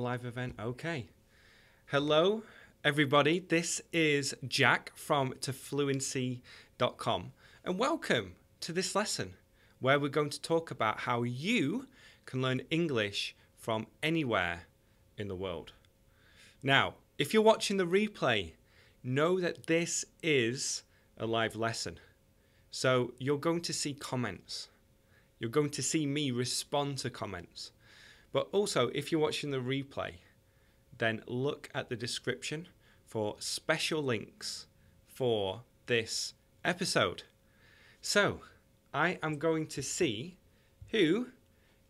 live event. Okay. Hello, everybody. This is Jack from TOFluency.com, and welcome to this lesson where we're going to talk about how you can learn English from anywhere in the world. Now, if you're watching the replay, know that this is a live lesson. So you're going to see comments. You're going to see me respond to comments. But also, if you're watching the replay, then look at the description for special links for this episode. So, I am going to see who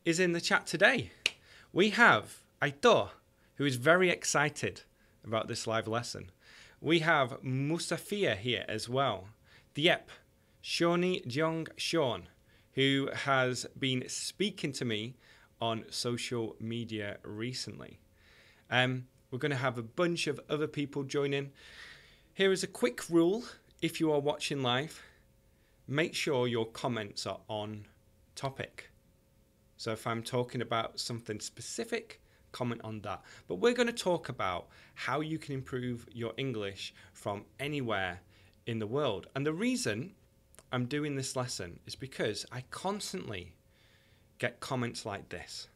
is in the chat today. We have Aitor, who is very excited about this live lesson. We have Musafia here as well. Diep, Shawnee Jong Sean, who has been speaking to me on social media recently. We're going to have a bunch of other people join in. Here is a quick rule if you are watching live. Make sure your comments are on topic. So if I'm talking about something specific, comment on that. But we're going to talk about how you can improve your English from anywhere in the world. And the reason I'm doing this lesson is because I constantly get comments like this.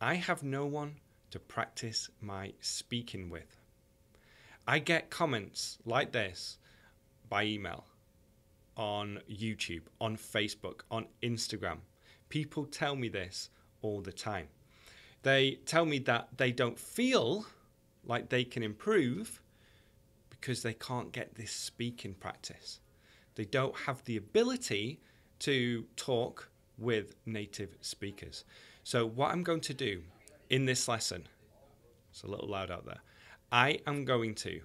I have no one to practice my speaking with. I get comments like this by email, on YouTube, on Facebook, on Instagram. People tell me this all the time. They tell me that they don't feel like they can improve because they can't get this speaking practice. They don't have the ability to talk with native speakers. So what I'm going to do in this lesson, it's a little loud out there, I am going to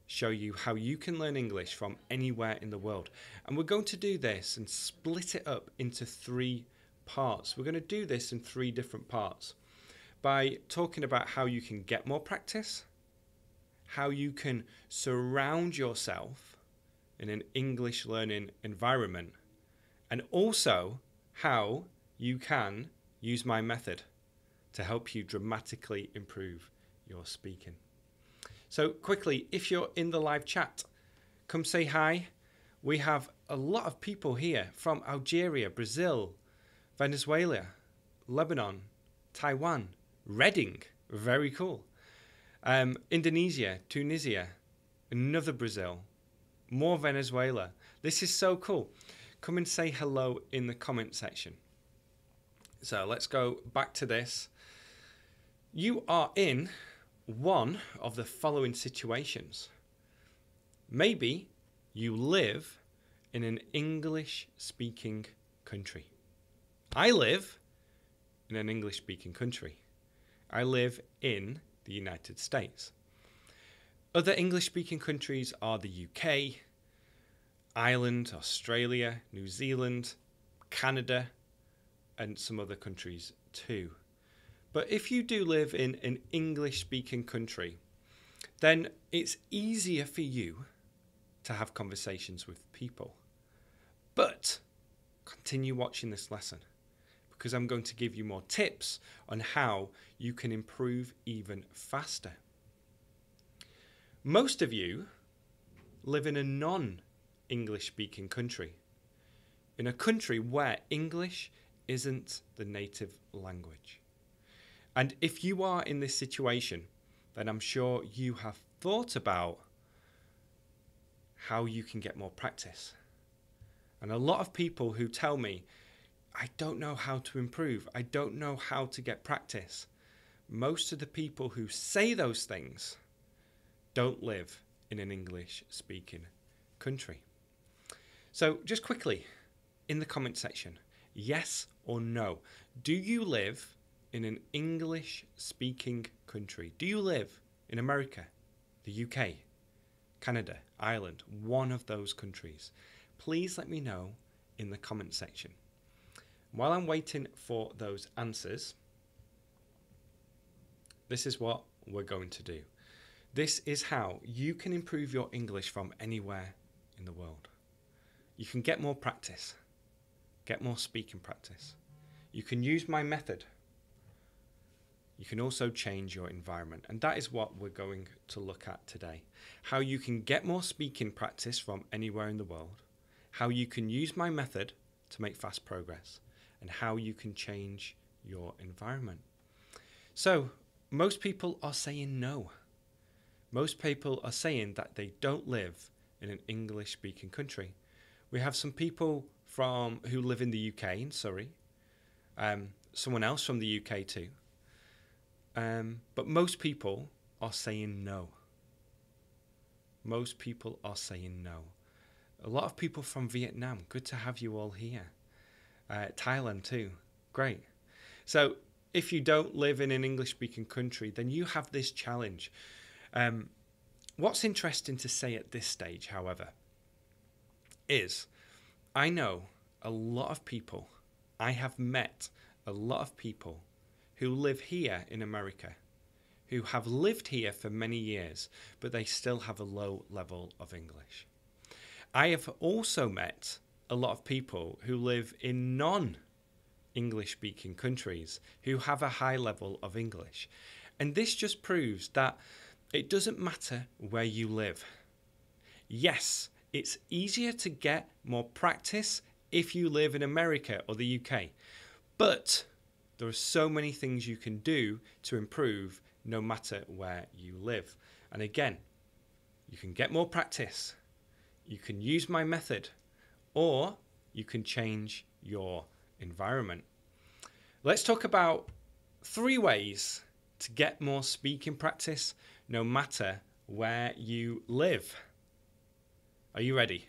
show you how you can learn English from anywhere in the world. And we're going to do this and split it up into 3 parts. We're going to do this in 3 different parts by talking about how you can get more practice, how you can surround yourself in an English learning environment, and also how you can use my method to help you dramatically improve your speaking. So quickly, if you're in the live chat, come say hi. We have a lot of people here from Algeria, Brazil, Venezuela, Lebanon, Taiwan, Reading, very cool. Indonesia, Tunisia, another Brazil, more Venezuela. This is so cool. Come and say hello in the comment section. So let's go back to this. You are in one of the following situations. Maybe you live in an English-speaking country. I live in an English-speaking country. I live in the United States. Other English-speaking countries are the UK, Ireland, Australia, New Zealand, Canada, and some other countries too. But if you do live in an English-speaking country, then it's easier for you to have conversations with people. But continue watching this lesson because I'm going to give you more tips on how you can improve even faster. Most of you live in a non-English-speaking country, in a country where English isn't the native language. And if you are in this situation, then I'm sure you have thought about how you can get more practice. And a lot of people who tell me, I don't know how to improve, I don't know how to get practice. Most of the people who say those things don't live in an English-speaking country. So just quickly, in the comment section, yes or no, do you live in an English-speaking country? Do you live in America, the UK, Canada, Ireland, one of those countries? Please let me know in the comment section. While I'm waiting for those answers, this is what we're going to do. This is how you can improve your English from anywhere in the world. You can get more practice, get more speaking practice. You can use my method. you can also change your environment. And that is what we're going to look at today. How you can get more speaking practice from anywhere in the world, how you can use my method to make fast progress, and how you can change your environment. So, most people are saying no. Most people are saying that they don't live in an English-speaking country. We have some people who live in the UK, in Surrey, someone else from the UK too. But most people are saying no. Most people are saying no. A lot of people from Vietnam. Good to have you all here. Thailand too. Great. So if you don't live in an English-speaking country, then you have this challenge. What's interesting to say at this stage, however, is I know a lot of people, I have met a lot of people who live here in America, who have lived here for many years, but they still have a low level of English. I have also met a lot of people who live in non-English speaking countries who have a high level of English. And this just proves that it doesn't matter where you live. Yes, it's easier to get more practice if you live in America or the UK, but there are so many things you can do to improve no matter where you live. And again, you can get more practice, you can use my method, or you can change your environment. Let's talk about 3 ways to get more speaking practice no matter where you live. Are you ready?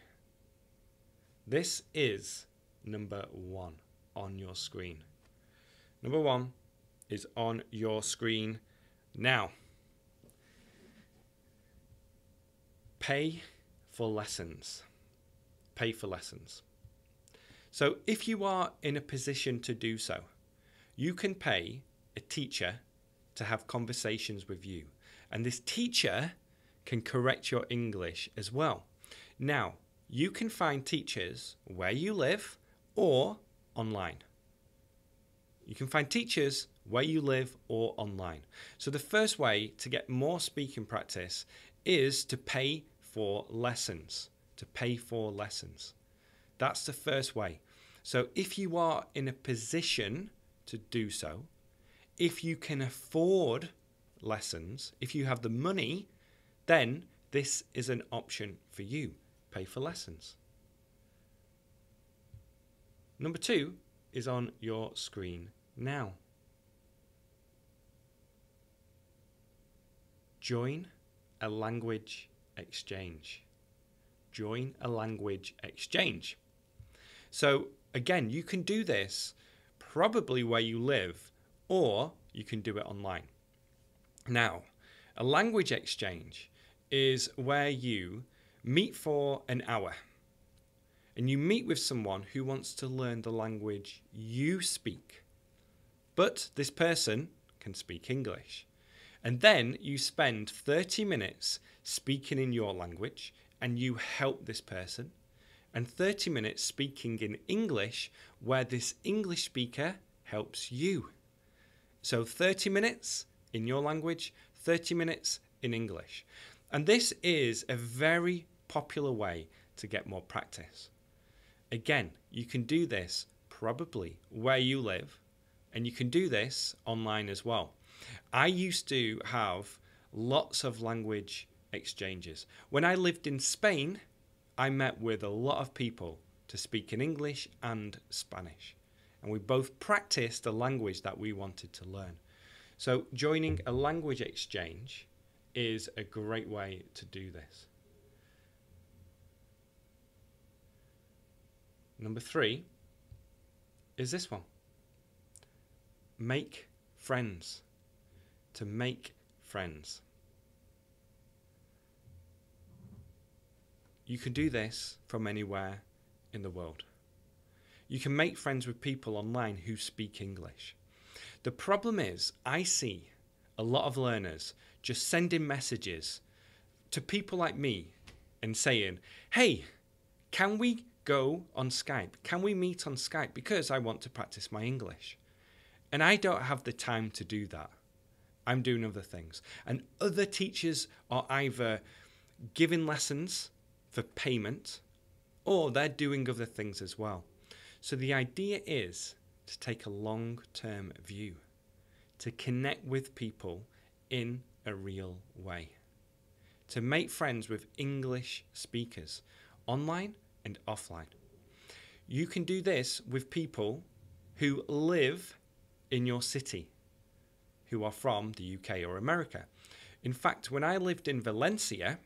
This is number 1 on your screen. Number 1 is on your screen now. Pay for lessons. Pay for lessons. So if you are in a position to do so, you can pay a teacher to have conversations with you. And this teacher can correct your English as well. Now, you can find teachers where you live or online. You can find teachers where you live or online. So the first way to get more speaking practice is to pay for lessons. To pay for lessons. That's the first way. So if you are in a position to do so, if you can afford lessons, if you have the money, then this is an option for you. Pay for lessons. Number 2 is on your screen now. Join a language exchange. Join a language exchange. So again, you can do this probably where you live, or you can do it online. Now, a language exchange is where you meet for an hour and you meet with someone who wants to learn the language you speak, but this person can speak English. And then you spend 30 minutes speaking in your language and you help this person, and 30 minutes speaking in English where this English speaker helps you. So 30 minutes in your language, 30 minutes in English. And this is a very popular way to get more practice. Again, you can do this probably where you live, and you can do this online as well. I used to have lots of language exchanges. When I lived in Spain, I met with a lot of people to speak in English and Spanish. And we both practiced the language that we wanted to learn. So joining a language exchange is a great way to do this. Number 3 is this one. Make friends. To make friends. You can do this from anywhere in the world. You can make friends with people online who speak English. The problem is, I see a lot of learners just sending messages to people like me and saying, hey, can we go on Skype? Can we meet on Skype? Because I want to practice my English. And I don't have the time to do that. I'm doing other things. And other teachers are either giving lessons for payment or they're doing other things as well. So the idea is to take a long-term view, to connect with people in a real way, to make friends with English speakers online and offline. You can do this with people who live in your city, who are from the UK or America. In fact, when I lived in Valencia,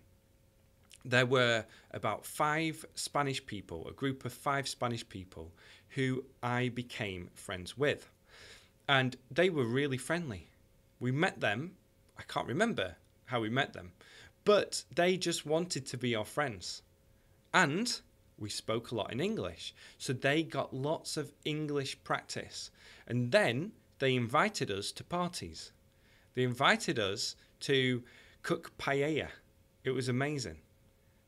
there were about 5 Spanish people, a group of 5 Spanish people who I became friends with. And they were really friendly. We met them, I can't remember how we met them, but they just wanted to be our friends. And we spoke a lot in English, so they got lots of English practice. And then they invited us to parties. They invited us to cook paella. It was amazing.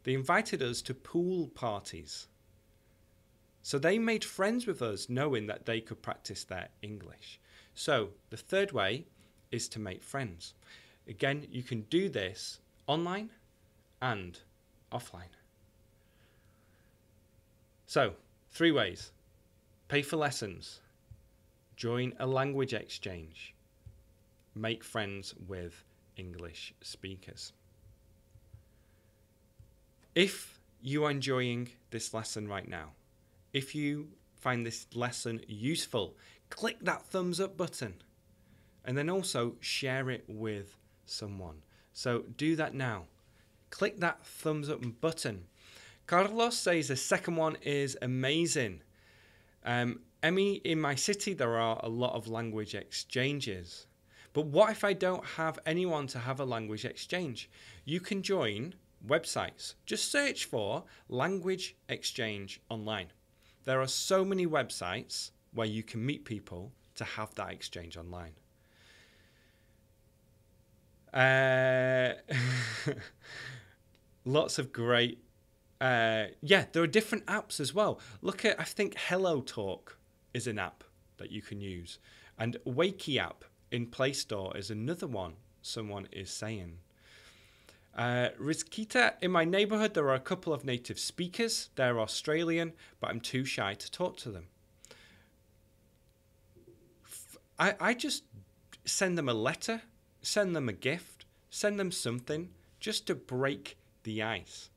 They invited us to pool parties. So they made friends with us knowing that they could practice their English. So the third way is to make friends. Again, you can do this online and offline. So, 3 ways. Pay for lessons, join a language exchange, make friends with English speakers. If you are enjoying this lesson right now, if you find this lesson useful, click that thumbs up button and then also share it with someone. So do that now. Click that thumbs up button. Carlos says the second one is amazing. Emmy, in my city, there are a lot of language exchanges. But what if I don't have anyone to have a language exchange? You can join websites. Just search for language exchange online. There are so many websites where you can meet people to have that exchange online. Lots of great there are different apps as well. Look at, I think Hello Talk is an app that you can use. And Wakey app in Play Store is another one someone is saying. Rizkita, in my neighborhood, there are a couple of native speakers. They're Australian, but I'm too shy to talk to them. I just send them a letter, send them a gift, send them something just to break the ice.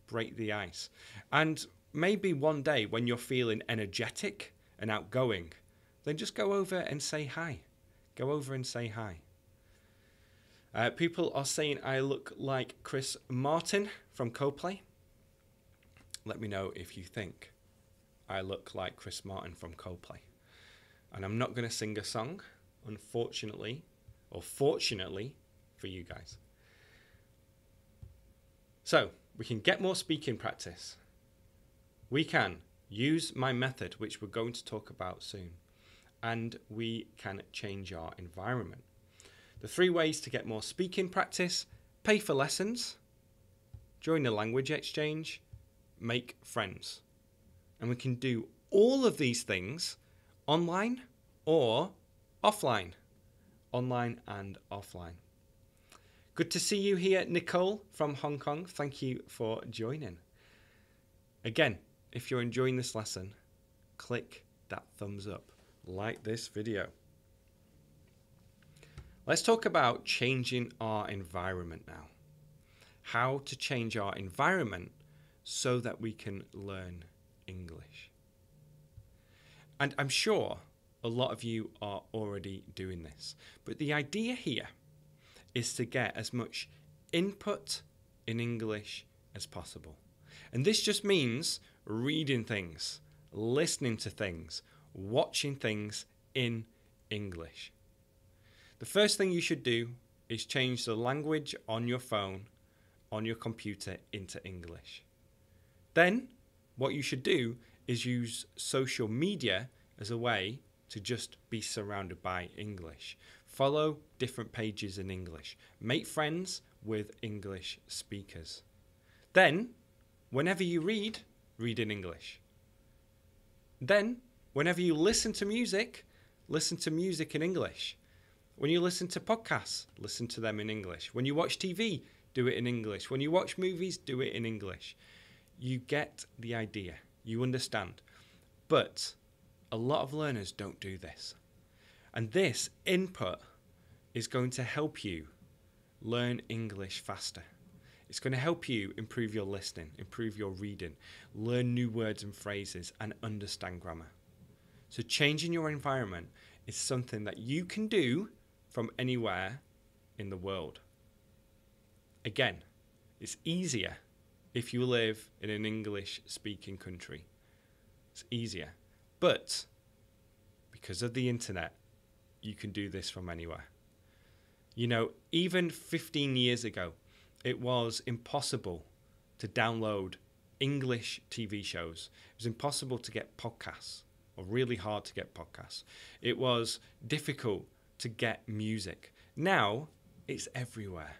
Break the ice. And maybe one day when you're feeling energetic and outgoing, then just go over and say hi. Go over and say hi. People are saying I look like Chris Martin from Coldplay. Let me know if you think I look like Chris Martin from Coldplay. And I'm not going to sing a song, unfortunately, or fortunately for you guys. So, we can get more speaking practice. We can use my method, which we're going to talk about soon. And we can change our environment. The 3 ways to get more speaking practice: pay for lessons, join a language exchange, make friends. And we can do all of these things online or offline. Online and offline. Good to see you here, Nicole from Hong Kong. Thank you for joining. Again, if you're enjoying this lesson, click that thumbs up. Like this video. Let's talk about changing our environment now. How to change our environment so that we can learn English. And I'm sure a lot of you are already doing this. But the idea here is to get as much input in English as possible. And this just means reading things, listening to things, watching things in English. The first thing you should do is change the language on your phone, on your computer, into English. Then, what you should do is use social media as a way to just be surrounded by English. Follow different pages in English. Make friends with English speakers. Then, whenever you read, read in English. Then, whenever you listen to music in English. When you listen to podcasts, listen to them in English. When you watch TV, do it in English. When you watch movies, do it in English. You get the idea. You understand. But a lot of learners don't do this. And this input is going to help you learn English faster. It's going to help you improve your listening, improve your reading, learn new words and phrases, and understand grammar. So changing your environment is something that you can do from anywhere in the world. Again, it's easier if you live in an English-speaking country. It's easier. But because of the internet, you can do this from anywhere. You know, even 15 years ago, it was impossible to download English TV shows. It was impossible to get podcasts, or really hard to get podcasts. It was difficult to get music. Now, it's everywhere.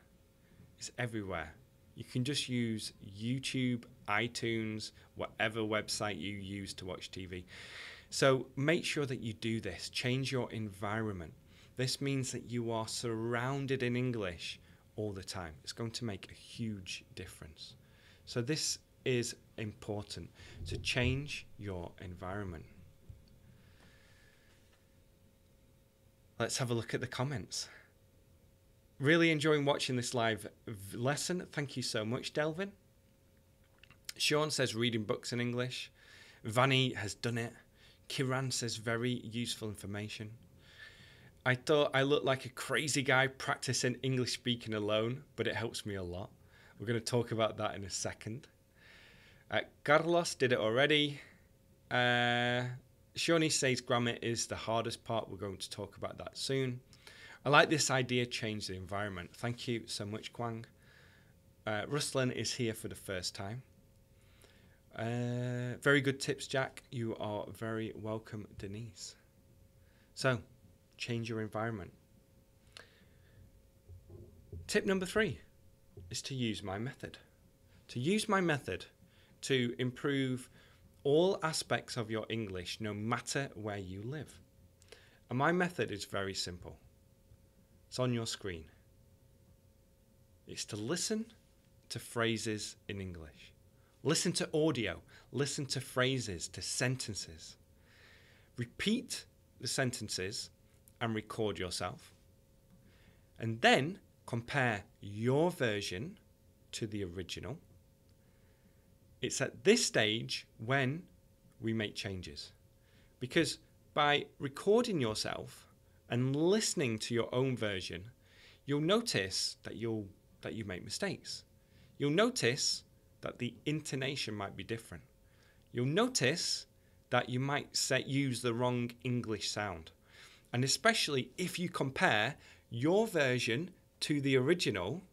It's everywhere. You can just use YouTube, iTunes, whatever website you use to watch TV. So make sure that you do this. Change your environment. This means that you are surrounded in English all the time. It's going to make a huge difference. So this is important, to change your environment. Let's have a look at the comments. Really enjoying watching this live lesson. Thank you so much, Delvin. Sean says reading books in English. Vanny has done it. Kiran says very useful information. I thought I looked like a crazy guy practicing English speaking alone, but it helps me a lot. We're going to talk about that in a second. Carlos did it already. Shawnee says grammar is the hardest part. We're going to talk about that soon. I like this idea, change the environment. Thank you so much, Kwang. Ruslan is here for the first time. Very good tips, Jack. You are very welcome, Denise. So, change your environment. Tip number 3 is to use my method. To use my method to improve all aspects of your English, no matter where you live. And my method is very simple. It's on your screen. It's to listen to phrases in English. Listen to audio. Listen to phrases, to sentences. Repeat the sentences and record yourself. And then compare your version to the original. It's at this stage when we make changes. Because by recording yourself and listening to your own version, you'll notice that you make mistakes. You'll notice that the intonation might be different. You'll notice that you might use the wrong English sound. And especially if you compare your version to the original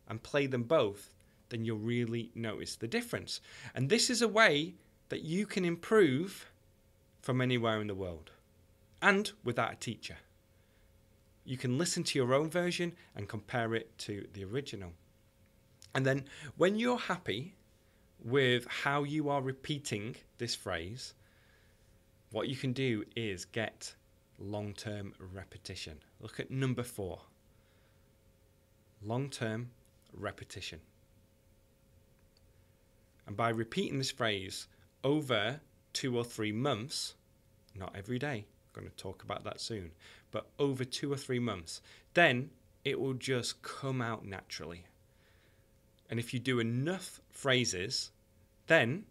and play them both, then you'll really notice the difference. And this is a way that you can improve from anywhere in the world and without a teacher. You can listen to your own version and compare it to the original. And then when you're happy with how you are repeating this phrase, what you can do is get long-term repetition. Look at number 4. Long-term repetition. And by repeating this phrase over 2 or 3 months, not every day, I'm going to talk about that soon, but over 2 or 3 months, then it will just come out naturally. And if you do enough phrases, then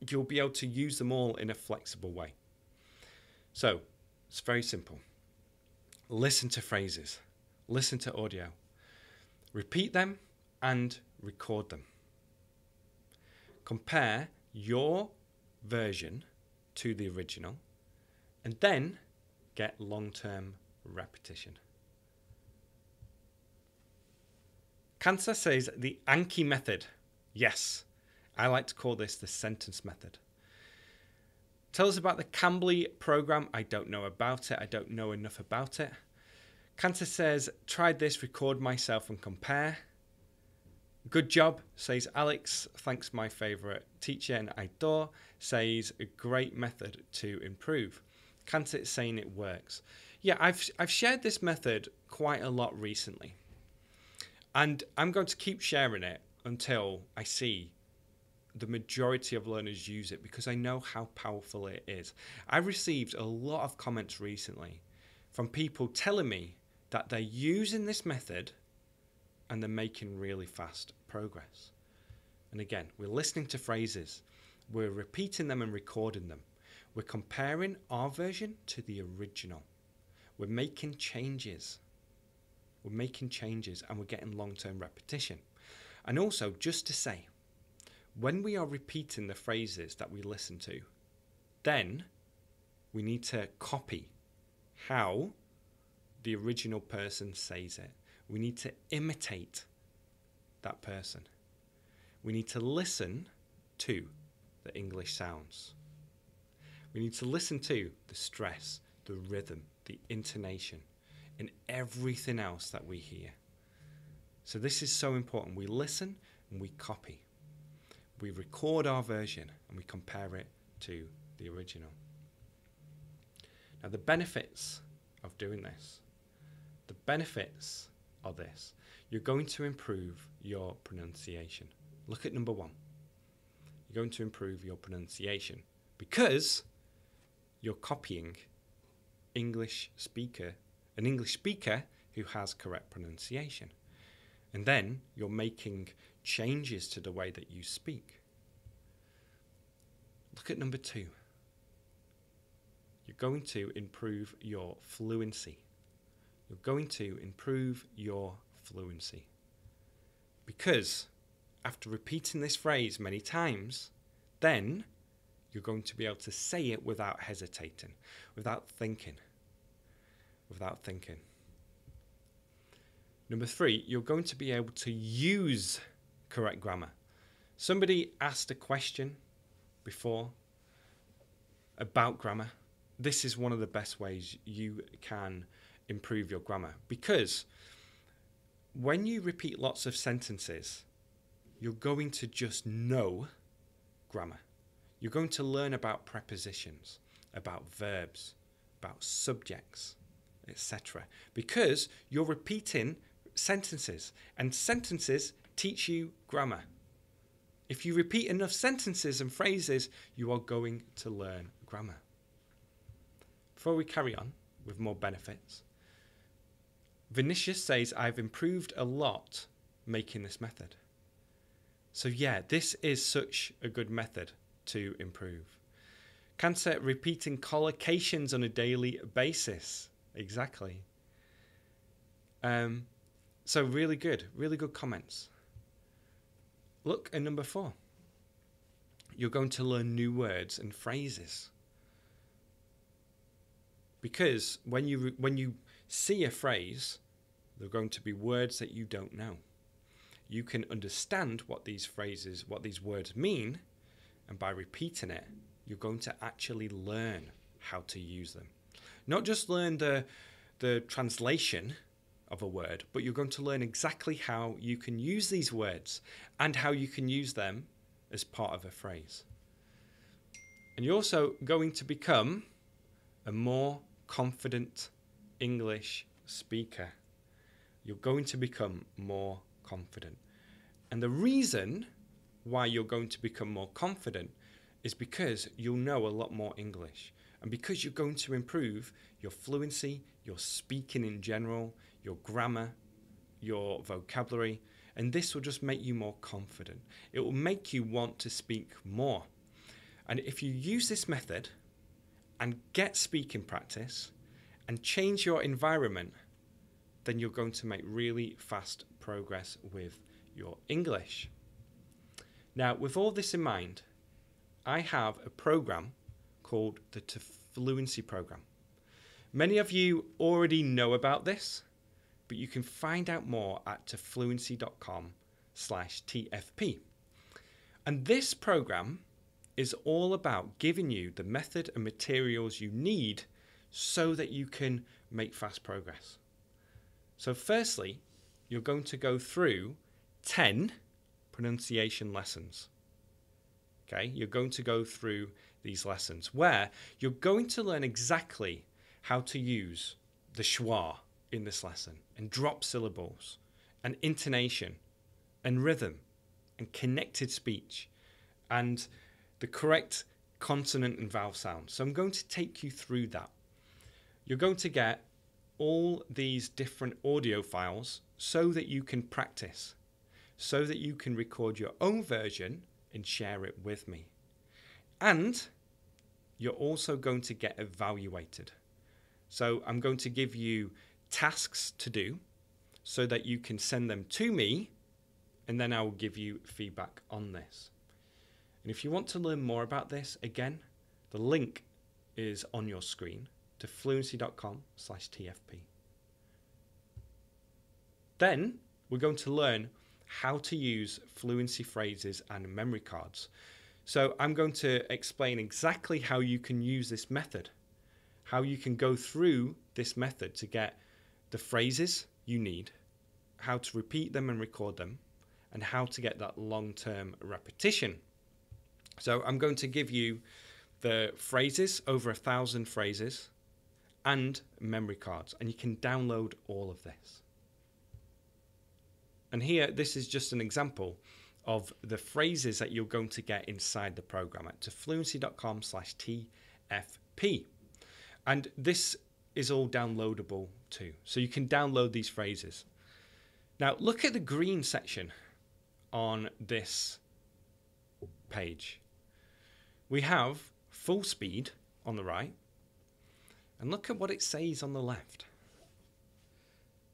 you'll be able to use them all in a flexible way. So, it's very simple. Listen to phrases. Listen to audio. Repeat them and record them. Compare your version to the original and then get long-term repetition. Kansa says the Anki method. Yes, I like to call this the sentence method. Tell us about the Cambly program. I don't know about it. I don't know enough about it. Kansa says, tried this, record myself and compare. Good job, says Alex. Thanks, my favourite teacher. And Aidor says, a great method to improve. Kansa is saying it works. Yeah, I've shared this method quite a lot recently. And I'm going to keep sharing it until I see the majority of learners use it, because I know how powerful it is. I received a lot of comments recently from people telling me that they're using this method and they're making really fast progress. And again, we're listening to phrases, we're repeating them and recording them. We're comparing our version to the original. We're making changes. We're making changes and we're getting long-term repetition. And also, just to say, when we are repeating the phrases that we listen to, then we need to copy how the original person says it. We need to imitate that person. We need to listen to the English sounds. We need to listen to the stress, the rhythm, the intonation, and everything else that we hear. So this is so important. We listen and we copy. We record our version and we compare it to the original. Now the benefits of doing this, the benefits are this. You're going to improve your pronunciation. Look at number 1. You're going to improve your pronunciation because you're copying an English speaker who has correct pronunciation. And then you're making changes to the way that you speak. Look at number 2. You're going to improve your fluency. You're going to improve your fluency. Because after repeating this phrase many times, then you're going to be able to say it without hesitating, without thinking. Number 3, you're going to be able to use correct grammar. Somebody asked a question before about grammar. This is one of the best ways you can improve your grammar, because when you repeat lots of sentences, you're going to just know grammar. You're going to learn about prepositions, about verbs, about subjects, etc. Because you're repeating sentences, and sentences teach you grammar. If you repeat enough sentences and phrases, you are going to learn grammar. Before we carry on with more benefits, Vinicius says, I've improved a lot making this method. So yeah, this is such a good method to improve. Cancer, repeating collocations on a daily basis. Exactly. So really good comments. Look at number 4. You're going to learn new words and phrases. Because when you see a phrase, there are going to be words that you don't know. You can understand what these words mean, and by repeating it, you're going to actually learn how to use them. Not just learn the translation of a word, but you're going to learn exactly how you can use these words and how you can use them as part of a phrase. And you're also going to become a more confident English speaker. You're going to become more confident. And the reason why you're going to become more confident is because you'll know a lot more English. And because you're going to improve your fluency, your speaking in general, your grammar, your vocabulary, and this will just make you more confident. It will make you want to speak more. And if you use this method and get speaking practice and change your environment, then you're going to make really fast progress with your English. Now, with all this in mind, I have a program called the TO Fluency Program. Many of you already know about this, but you can find out more at tofluency.com/TFP. And this program is all about giving you the method and materials you need so that you can make fast progress. So firstly, you're going to go through 10 pronunciation lessons. Okay, you're going to go through these lessons where you're going to learn exactly how to use the schwa in this lesson, and drop syllables, and intonation, and rhythm, and connected speech, and the correct consonant and vowel sounds. So I'm going to take you through that. You're going to get all these different audio files so that you can practice, so that you can record your own version and share it with me. And you're also going to get evaluated. So I'm going to give you tasks to do so that you can send them to me, and then I will give you feedback on this. And if you want to learn more about this, again, the link is on your screen to fluency.com/TFP. Then we're going to learn how to use fluency phrases and memory cards. So I'm going to explain exactly how you can use this method, how you can go through this method to get the phrases you need, how to repeat them and record them, and how to get that long-term repetition. So I'm going to give you the phrases, over 1,000 phrases, and memory cards, and you can download all of this. And here, this is just an example of the phrases that you're going to get inside the program at tofluency.com/TFP. And this is all downloadable too. So you can download these phrases. Now, look at the green section on this page. We have full speed on the right, and look at what it says on the left.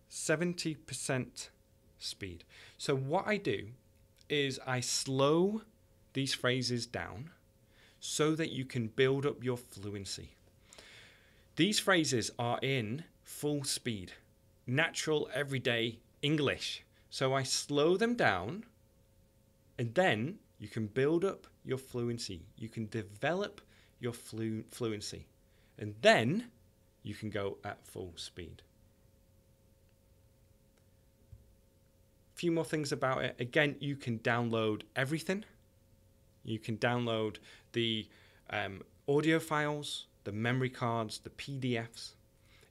70% speed. So what I do is I slow these phrases down so that you can build up your fluency. These phrases are in full speed, natural everyday English. So I slow them down, and then you can build up your fluency. You can develop your fluency, and then you can go at full speed. A few more things about it. Again, you can download everything. You can download the audio files, the memory cards, the PDFs.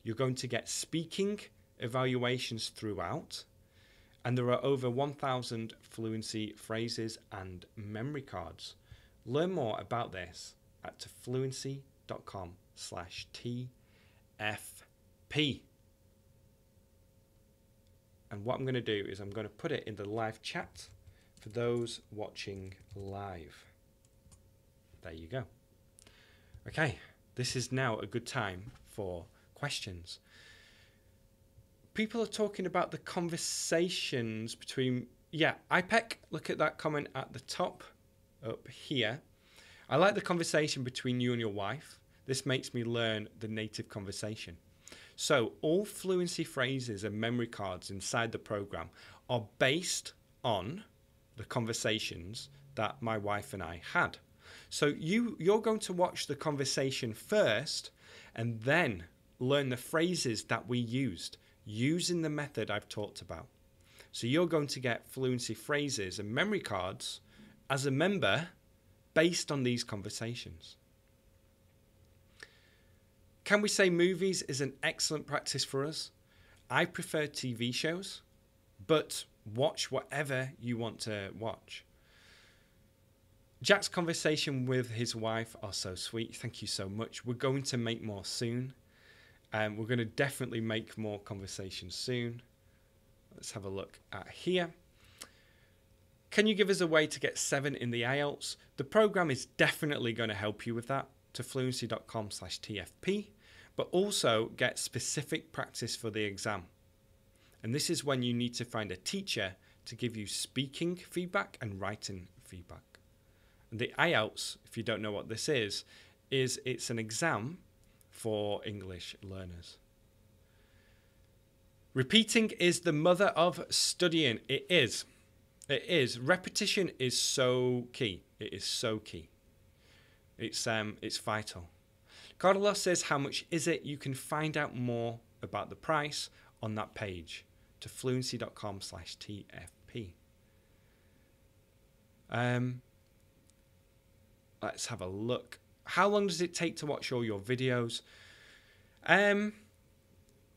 You're going to get speaking evaluations throughout, and there are over 1,000 fluency phrases and memory cards. Learn more about this at tofluency.com/TFP. And what I'm going to do is I'm going to put it in the live chat for those watching live. There you go. Okay, this is now a good time for questions. People are talking about the conversations between, IPEC, look at that comment at the top up here. I like the conversation between you and your wife. This makes me learn the native conversation. So all fluency phrases and memory cards inside the program are based on the conversations that my wife and I had. So you're going to watch the conversation first and then learn the phrases that we used using the method I've talked about. So you're going to get fluency phrases and memory cards as a member based on these conversations. Can we say movies is an excellent practice for us? I prefer TV shows, but watch whatever you want to watch. Jack's conversation with his wife are so sweet. Thank you so much. We're going to make more soon. We're going to definitely make more conversations soon. Let's have a look at here. Can you give us a way to get 7 in the IELTS? The program is definitely going to help you with that, to fluency.com/TFP, but also get specific practice for the exam. And this is when you need to find a teacher to give you speaking feedback and writing feedback. And the IELTS, if you don't know what this is it's an exam for English learners. Repeating is the mother of studying. It is. It is. Repetition is so key. It is so key. It's vital. Carlos says, how much is it? You can find out more about the price on that page, to fluency.com/TFP. Let's have a look. How long does it take to watch all your videos?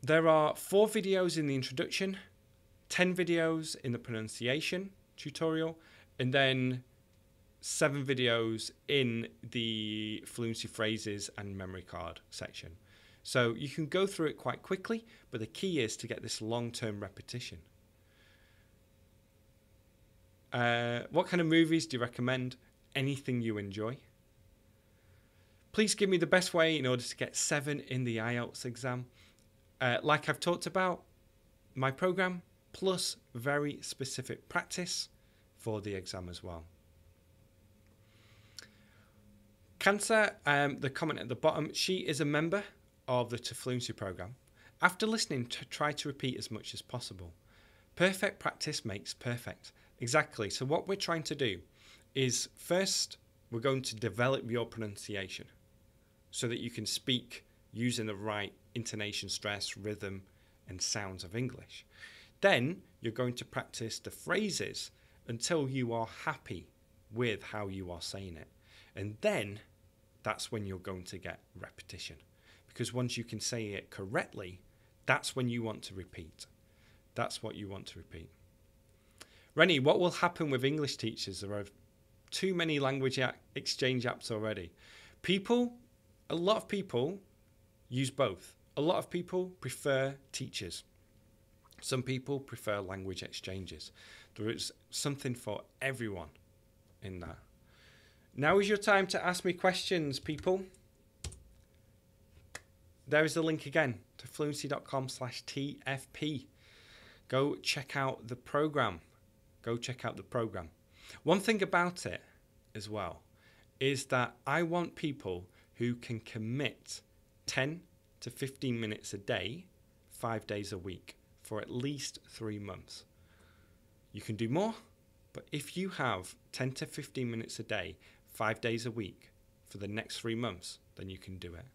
There are 4 videos in the introduction, 10 videos in the pronunciation tutorial, and then 7 videos in the fluency phrases and memory card section. So you can go through it quite quickly, but the key is to get this long-term repetition. What kind of movies do you recommend? Anything you enjoy. Please give me the best way in order to get 7 in the IELTS exam. Like I've talked about, my program plus very specific practice for the exam as well. Cancer, the comment at the bottom, she is a member of the TO FLUENCY program. After listening, try to repeat as much as possible. Perfect practice makes perfect. Exactly. So what we're trying to do is first we're going to develop your pronunciation so that you can speak using the right intonation, stress, rhythm and sounds of English. Then you're going to practice the phrases until you are happy with how you are saying it. And then that's when you're going to get repetition. Because once you can say it correctly, that's when you want to repeat. That's what you want to repeat. Rennie, what will happen with English teachers? There are too many language exchange apps already. A lot of people use both. A lot of people prefer teachers. Some people prefer language exchanges. There is something for everyone in that. Now is your time to ask me questions, people. There is the link again to fluency.com/TFP. Go check out the program. Go check out the program. One thing about it as well is that I want people who can commit 10 to 15 minutes a day, 5 days a week for at least 3 months. You can do more, but if you have 10 to 15 minutes a day, 5 days a week for the next 3 months, then you can do it.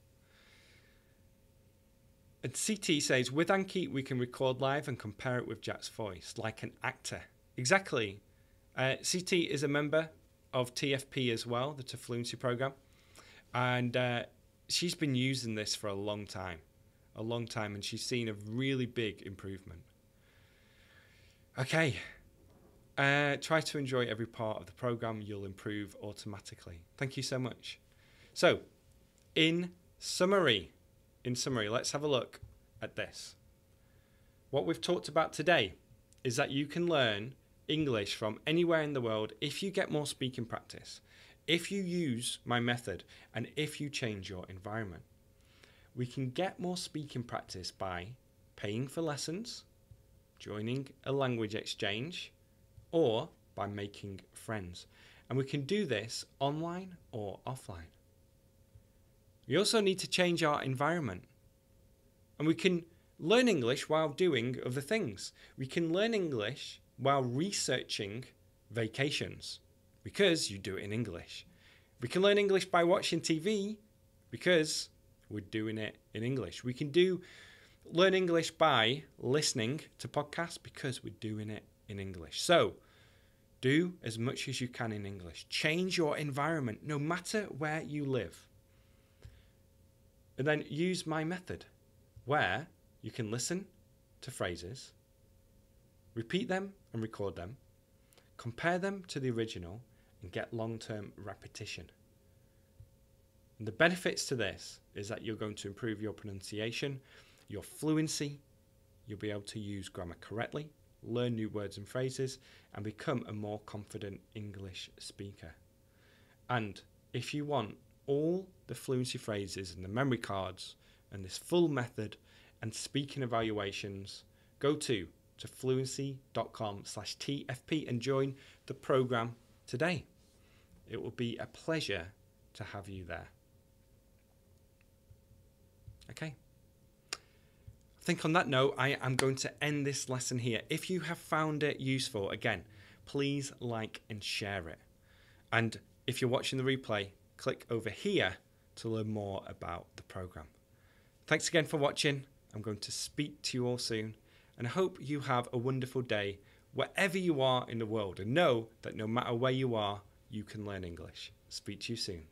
And CT says, with Anki, we can record live and compare it with Jack's voice, like an actor. Exactly. CT is a member of TFP as well, the TO FLUENCY program. And she's been using this for a long time, and she's seen a really big improvement. Okay. Try to enjoy every part of the program. You'll improve automatically. Thank you so much. So, in summary, let's have a look at this. What we've talked about today is that you can learn English from anywhere in the world if you get more speaking practice, if you use my method, and if you change your environment. We can get more speaking practice by paying for lessons, joining a language exchange, or by making friends. And we can do this online or offline. We also need to change our environment. And we can learn English while doing other things. We can learn English while researching vacations, because you do it in English. We can learn English by watching TV, because we're doing it in English. We can learn English by listening to podcasts, because we're doing it in English. So, do as much as you can in English. Change your environment, no matter where you live. And then use my method, where you can listen to phrases, repeat them and record them, compare them to the original, and get long-term repetition. And the benefits to this is that you're going to improve your pronunciation, your fluency, you'll be able to use grammar correctly, learn new words and phrases, and become a more confident English speaker. And if you want all the fluency phrases and the memory cards and this full method and speaking evaluations, go to fluency.com/TFP and join the program today. It will be a pleasure to have you there. Okay. I think on that note, I am going to end this lesson here. If you have found it useful, again, please like and share it. And if you're watching the replay, click over here to learn more about the program. Thanks again for watching. I'm going to speak to you all soon, and I hope you have a wonderful day wherever you are in the world, and know that no matter where you are, you can learn English. Speak to you soon.